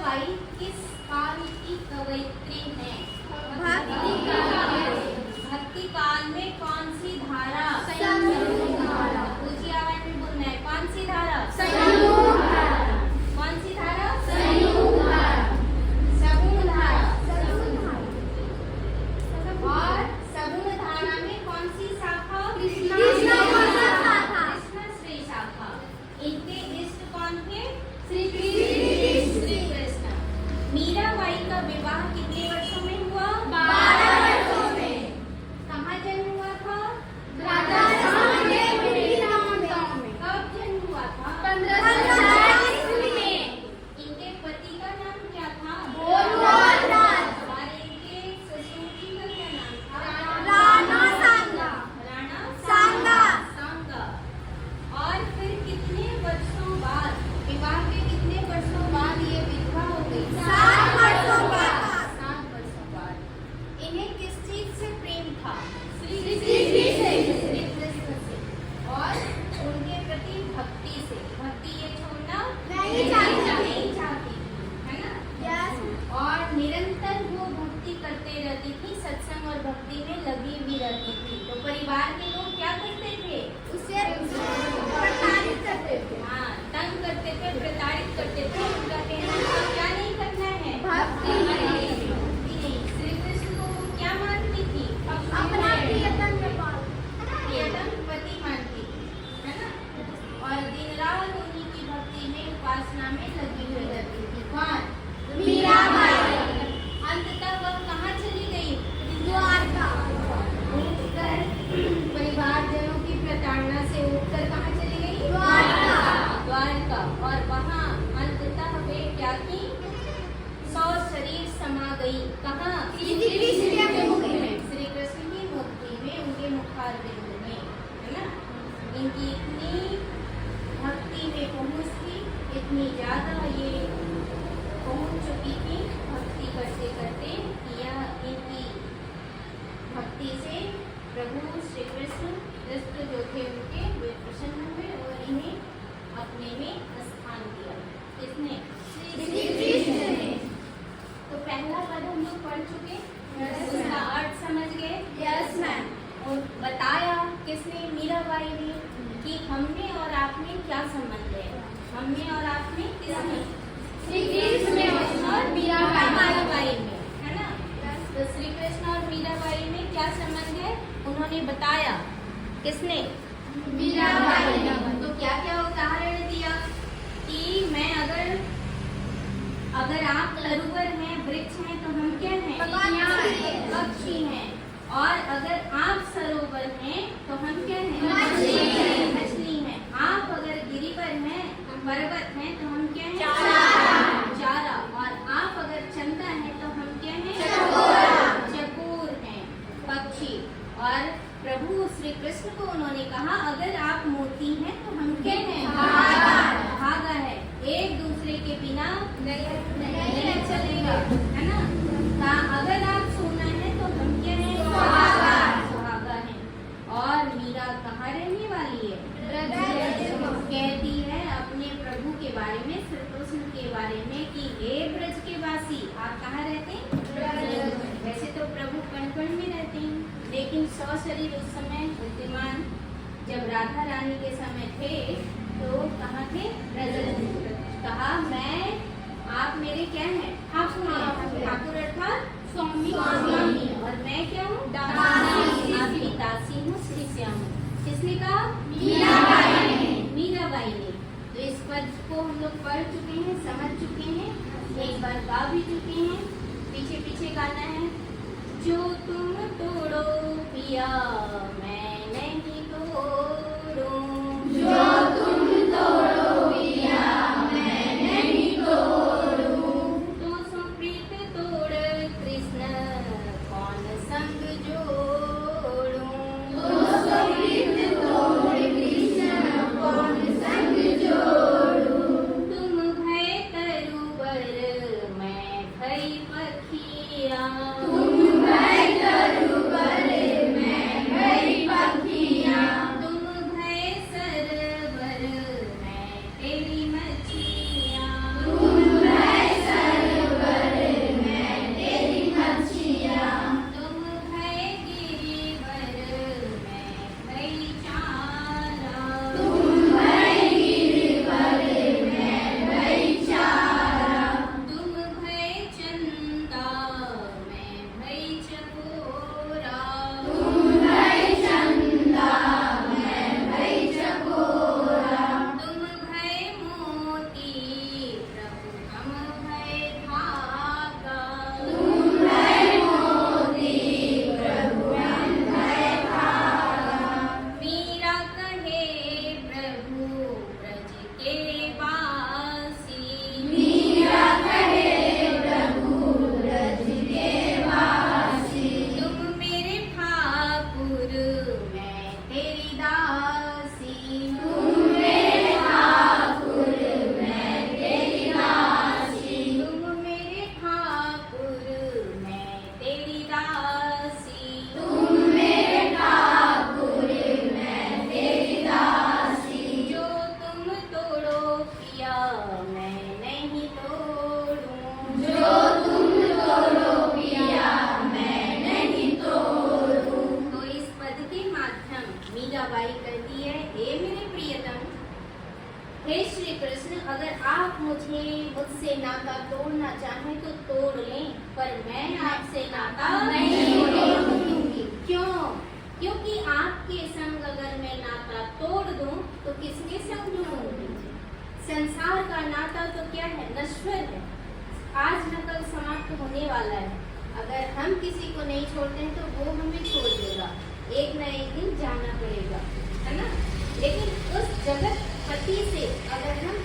मीराबाई किस काल की कवयित्री हैं? भक्ति काल में कौन सी धारा? ऊंची आवाज में बोलना है। कौन सी धारा? कौन सी धारा? सगुण धारा। और सगुण धारा में कौन सी शाखा? कृष्ण श्री शाखा। इनके इष्ट कौन थे? श्री कृष्ण। मीराबाई का विवाह कितने वर्षों में हुआ? 12 वर्षों में। कहाँ जन्म हुआ था? राजस्थान में। कब जन्म हुआ था? 1540 में। इनके पति का नाम क्या था? और इनके ससुर जी का क्या नाम था? राणा सांगा। और फिर कितने वर्षों बाद, विवाह के कितने वर्षों बाद ये विधवा हो गई? 7 वर्षों बाद। इन्हें किस चीज से प्रेम था? श्री कृष्ण से। और उनके प्रति भक्ति से। भक्ति ये छोड़ना नहीं चाहती, है ना? और निरंतर वो भक्ति करते रहती थी, सत्संग और भक्ति में लगी भी रहती थी। तो परिवार के लोग क्या करते थे? उसे प्रताड़ित करते थे। हाँ, तंग करते थे, प्रताड़ित करते थे। उनका कहना था क्या नहीं करना है? भक्ति नहीं। श्री कृष्ण को क्या मानती थी? अपना प्रियतम पति मानती थी, है ना? और दिन रात उन्हीं की भक्ति में, उपासना में लगी हुई रहती थी। कौन? मीराबाई। अंततः वह कहाँ चली गई? द्वारका। उठकर परिवारजनों की प्रताड़ना से उठकर कहाँ चली गई? द्वारका। और वहाँ अंततः वे क्या की? 100 शरीर समा गई। कहाँ? श्री कृष्ण की मूर्ति में, उनके मुखारविंद में, है ना? इनकी इतनी भक्ति में पहुँच थी, इतनी ज्यादा ये पहुँच चुकी थी भक्ति करते करते कि यह इनकी भक्ति से प्रभु श्री कृष्ण जो थे उनके वे प्रसन्न हुए और इन्हें अपने में स्थान दिया। किसने? श्री कृष्ण ने। तो पहला पद हम लोग पढ़ चुके, उसका अर्थ समझ गए। Yes ma'am. और बताया किसने? मीराबाई ने, कि हमने और आपने क्या संबंध है। हमने और आपने किसने? श्री कृष्ण और मीराबाई में, है ना? तो श्री कृष्ण और मीराबाई में क्या संबंध है उन्होंने बताया। किसने? मीराबाई ने। तो क्या क्या उदाहरण दिया कि मैं अगर आप तरुवर हैं, वृक्ष हैं, तो हम क्या हैं? पक्षी हैं। और अगर आप सरोवर हैं तो हम क्या हैं? मछली हैं। आप अगर गिरिवर हैं, पर्वत हैं, तो हम क्या हैं? चारा। और आप अगर चंदा हैं तो हम क्या हैं? चकोर हैं, पक्षी। और प्रभु श्री कृष्ण को उन्होंने कहा अगर आप मोती हैं तो हम क्या हैं? धागा है। एक दूसरे के बिना नहीं चलेगा, है ना? अगर आप सोना है तो हम क्या हैं? सुहागा है। और मीरा कहाँ रहने वाली है? कहती है अपने प्रभु के बारे में, श्री कृष्ण के बारे में कि हे ब्रज के वासी, आप कहाँ रहते हैं? वैसे तो प्रभु कण कण में रहते हैं, लेकिन 100 शरीर उस समय विद्यमान जब राधा रानी के समय थे तो कहाँ थे? ब्रज। कहा आप मेरे क्या हैं? ठाकुर अर्थात स्वामी। और मैं क्या हूँ? दासी। आपकी दासी हूँ, श्री श्याम। किसने कहा? मीराबाई ने। तो इस पद को हम लोग पढ़ चुके हैं, समझ चुके हैं, एक बार गा भी चुके हैं। पीछे पीछे गाना है। जो तुम तोड़ो पिया मैं नहीं तोड़ूं। जो तुम तोड़ो पिया मैं नहीं तोड़ूं। तो सुप्रीत तोड़ कृष्ण कौन संग जोड़ूं। तो सुप्रीत तोड़ कृष्ण कौन संग जोड़ूं। तुम भय तरुवर मैं भई पखिया। तुम भय तरुवर मैं भई पखिया। तुम भय हमसे नाता तोड़ना चाहें तो तोड़ लें, पर मैं आपसे नाता नहीं तोड़ूंगी। क्यों? क्योंकि आपके संग अगर मैं नाता तोड़ दूं तो किसके संग जुड़ूंगी? संसार का नाता तो क्या है? नश्वर है, आज न कल समाप्त होने वाला है। अगर हम किसी को नहीं छोड़ते हैं तो वो हमें छोड़ देगा, एक न एक दिन जाना पड़ेगा, है ना? लेकिन उस जगत पति से अगर हम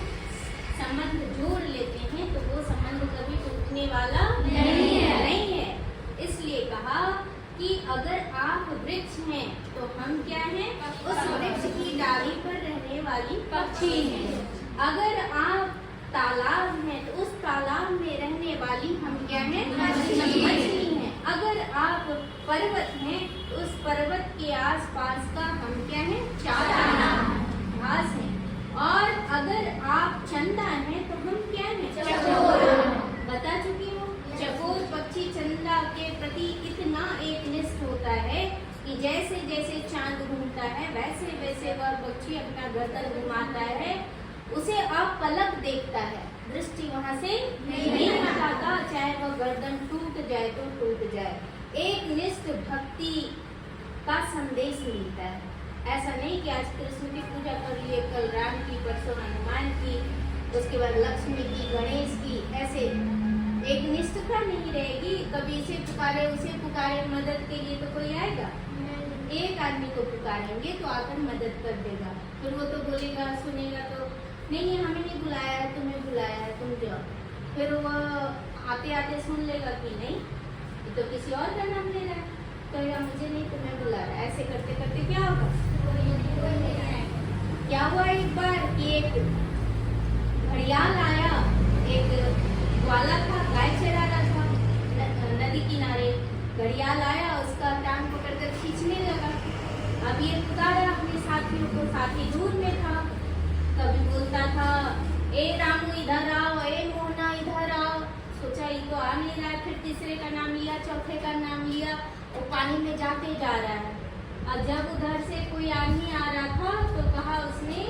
संबंध जोड़ लेते हैं तो वो संबंध कभी टूटने वाला नहीं है। इसलिए कहा कि अगर आप वृक्ष हैं तो हम क्या हैं? उस वृक्ष की डाली पर रहने वाली पक्षी हैं। अगर आप तालाब हैं तो उस तालाब में रहने वाली हम क्या हैं? मछली हैं। अगर आप पर्वत हैं तो उस पर्वत के आसपास का हम क्या हैं? चारा, घास हैं। और अगर आप चंदा हैं तो हम क्या हैं? चकोर। बता चुकी हूँ, चकोर पक्षी चंदा के प्रति इतना एकनिष्ठ होता है कि जैसे जैसे चांद घूमता है वैसे वैसे वह पक्षी अपना गर्दन घुमाता है, उसे आप पलक देखता है, दृष्टि वहां से नहीं हटाता, चाहे वह गर्दन टूट जाए तो टूट जाए। एक निष्ठ भक्ति का संदेश मिलता है। ऐसा नहीं कि आज कृष्ण की पूजा कर लिए, कल राम की, परसों हनुमान की, उसके बाद लक्ष्मी की, गणेश की, ऐसे एक निष्ठता नहीं रहेगी। कभी इसे पुकारे उसे पुकारे मदद के लिए तो कोई आएगा? एक आदमी को पुकारेंगे तो आकर मदद कर देगा, फिर वो तो बोलेगा, सुनेगा तो नहीं, हमें नहीं बुलाया है, तुम्हें बुलाया है, तुम जाओ। फिर वो आते आते सुन लेगा कि नहीं, ये तो किसी और का नाम ले रहा है, कहेगा मुझे नहीं, तुम्हें बुला रहा है। ऐसे करते करते क्या होगा? क्या हुआ एक बार कि एक घड़ियाल आया, एक ग्वाला था, गाय चरा रहा था नदी किनारे। घड़ियाल आया, उसका टांग पकड़कर खींचने लगा। अब ये पुकारा अपने साथियों को, साथी दूर में था, कभी बोलता था ए रामू इधर आओ, ए मोहना इधर आओ। सोचा ये तो आ नहीं रहा है, फिर तीसरे का नाम लिया, चौथे का नाम लिया, वो पानी में जाते जा रहा है। और जब उधर से कोई आदमी आ रहा था तो कहा उसने